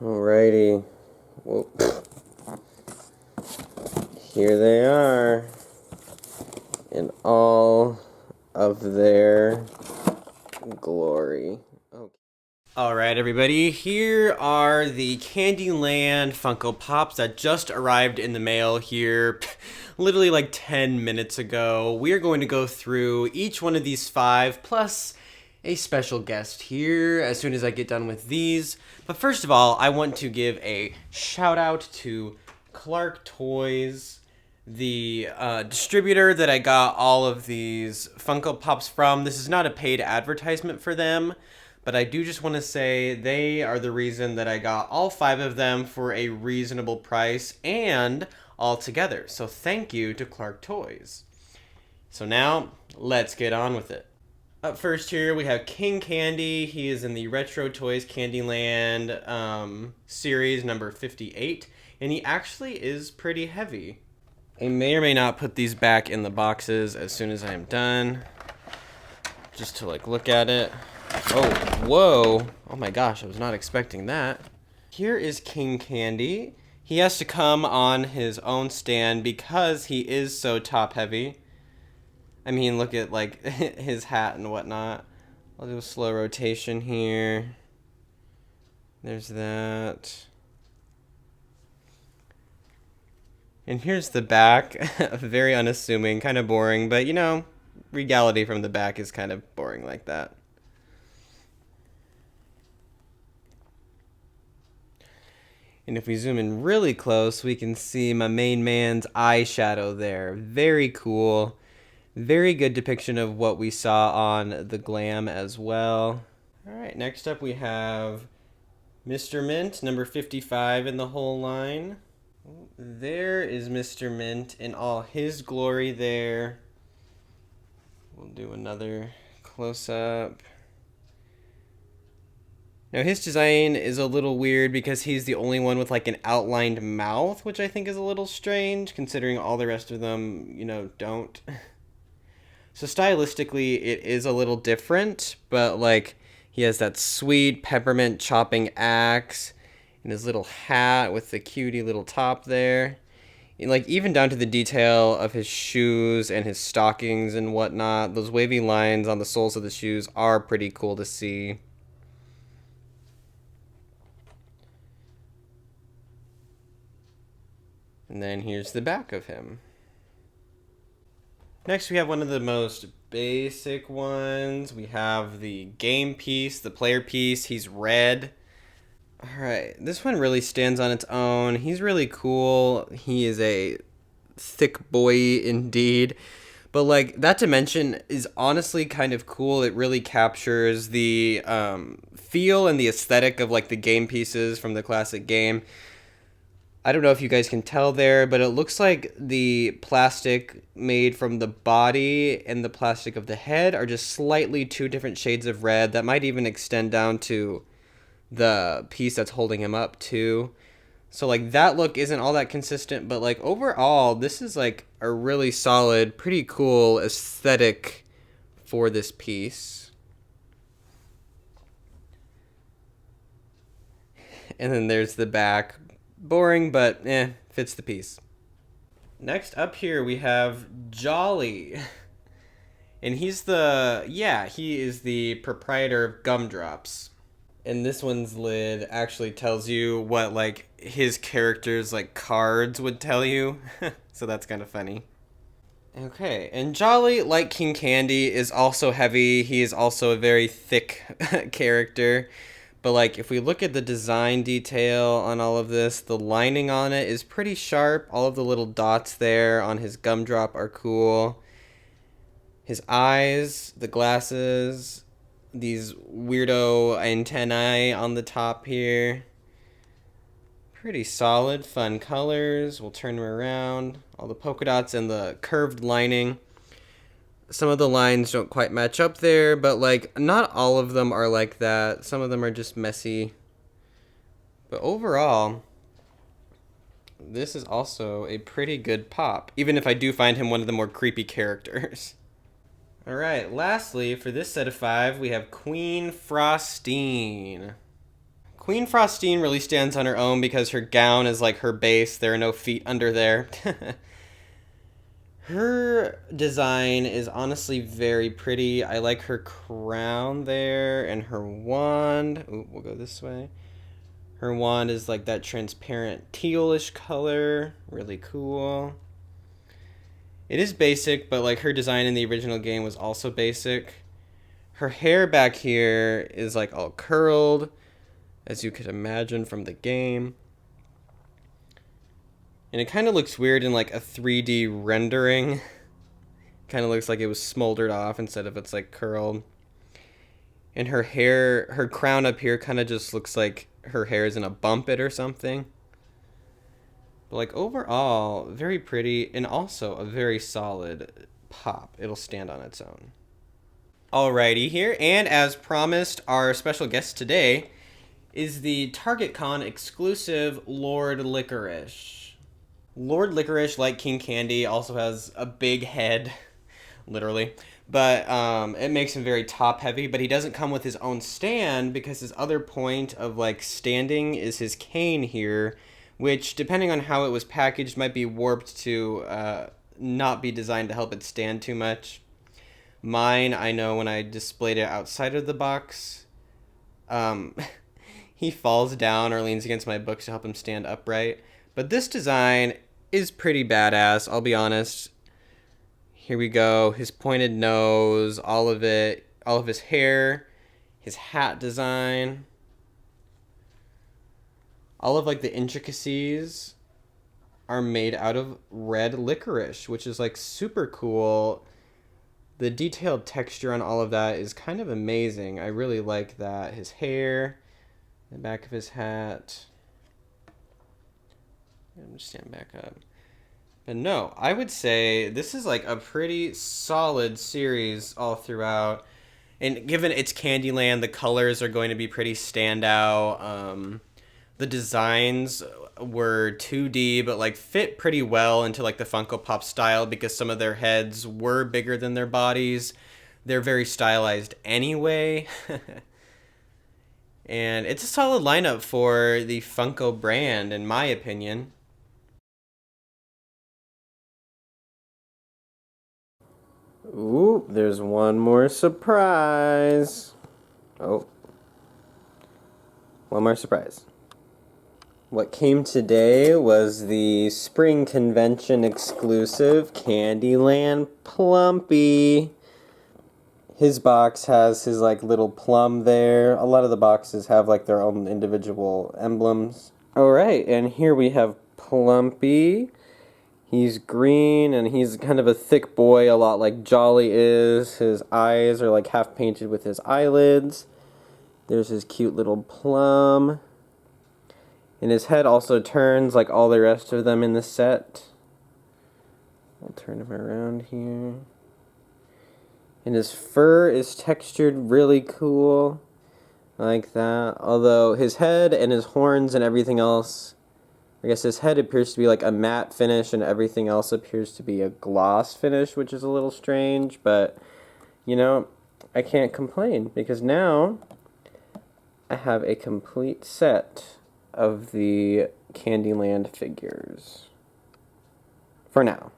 Alrighty. Well, here they are in all of their glory. Okay. Alright, everybody, here are the Candyland Funko Pops that just arrived in the mail here literally like 10 minutes ago. We are going to go through each one of these 5 plus a special guest here as soon as I get done with these. But first of all, I want to give a shout out to Clark Toys, the distributor that I got all of these Funko Pops from. This is not a paid advertisement for them, but I do just want to say they are the reason that I got all 5 of them for a reasonable price and all together. So thank you to Clark Toys. So now, let's get on with it. Up first here, we have King Candy. He is in the Retro Toys Candyland series number 58, and he actually is pretty heavy. I may or may not put these back in the boxes as soon as I am done, just to like look at it. Oh, whoa. Oh my gosh, I was not expecting that. Here is King Candy. He has to come on his own stand because he is so top heavy. I mean, look at like his hat and whatnot. I'll do a slow rotation here. There's that. And here's the back. Very unassuming, kind of boring, but you know, regality from the back is kind of boring like that. And if we zoom in really close, we can see my main man's eyeshadow there. Very cool. Very good depiction of what we saw on the glam as well. Alright, next up we have Mr. Mint, number 55 in the whole line. There is Mr. Mint in all his glory there. We'll do another close-up. Now his design is a little weird because he's the only one with like an outlined mouth, which I think is a little strange considering all the rest of them, you know, don't. So stylistically it is a little different, but like he has that sweet peppermint chopping axe and his little hat with the cutie little top there. And like even down to the detail of his shoes and his stockings and whatnot, those wavy lines on the soles of the shoes are pretty cool to see. And then here's the back of him. Next we have one of the most basic ones. We have the game piece, the player piece. He's red. Alright, this one really stands on its own. He's really cool. He is a thick boy indeed. But like that dimension is honestly kind of cool. It really captures the feel and the aesthetic of like the game pieces from the classic game. I don't know if you guys can tell there, but it looks like the plastic made from the body and the plastic of the head are just slightly 2 different shades of red. That might even extend down to the piece that's holding him up too. So like that look isn't all that consistent, but like overall, this is like a really solid, pretty cool aesthetic for this piece. And then there's the back. Boring, but fits the piece. Next up here we have Jolly. And he is the proprietor of Gumdrops. And this one's lid actually tells you what like his character's like cards would tell you. So that's kind of funny. Okay, and Jolly, like King Candy, is also heavy. He is also a very thick character. But like if we look at the design detail on all of this, the lining on it is pretty sharp. All of the little dots there on his gumdrop are cool. His eyes, the glasses, these weirdo antennae on the top here. Pretty solid, fun colors. We'll turn them around. All the polka dots and the curved lining. Some of the lines don't quite match up there, but like not all of them are like that. Some of them are just messy. But overall, this is also a pretty good pop, even if I do find him one of the more creepy characters. Alright, lastly, for this set of 5, we have Queen Frostine. Queen Frostine really stands on her own because her gown is like her base. There are no feet under there. Her design is honestly very pretty. I like her crown there and her wand. Ooh, we'll go this way. Her wand is like that transparent tealish color. Really cool. It is basic, but like her design in the original game was also basic. Her hair back here is like all curled, as you could imagine from the game. And it kind of looks weird in like a 3D rendering. Kind of looks like it was smoldered off instead of it's like curled. And her hair, her crown up here kind of just looks like her hair is in a bump it or something. But like overall, very pretty and also a very solid pop. It'll stand on its own. Alrighty here, and as promised, our special guest today is the Target Con exclusive Lord Licorice. Lord Licorice, like King Candy, also has a big head, literally, but it makes him very top heavy, but he doesn't come with his own stand because his other point of like standing is his cane here, which depending on how it was packaged might be warped to not be designed to help it stand too much. Mine, I know when I displayed it outside of the box, he falls down or leans against my books to help him stand upright. But this design is pretty badass, I'll be honest. Here we go. His pointed nose, all of it, all of his hair, his hat design. All of like the intricacies are made out of red licorice, which is like super cool. The detailed texture on all of that is kind of amazing. I really like that. His hair, the back of his hat. I'm just stand back up. But no, I would say this is like a pretty solid series all throughout. And given it's Candyland, the colors are going to be pretty standout. The designs were 2D, but like fit pretty well into like the Funko Pop style because some of their heads were bigger than their bodies. They're very stylized anyway. And it's a solid lineup for the Funko brand, in my opinion. Ooh, there's one more surprise. Oh. One more surprise. What came today was the Spring Convention exclusive Candyland Plumpy. His box has his like little plum there. A lot of the boxes have like their own individual emblems. Alright, and here we have Plumpy. He's green and he's kind of a thick boy, a lot like Jolly is. His eyes are like half painted with his eyelids. There's his cute little plum. And his head also turns like all the rest of them in the set. I'll turn him around here. And his fur is textured really cool. Like that. Although his head and his horns and everything else, I guess his head appears to be like a matte finish and everything else appears to be a gloss finish, which is a little strange. But, you know, I can't complain because now I have a complete set of the Candyland figures. For now.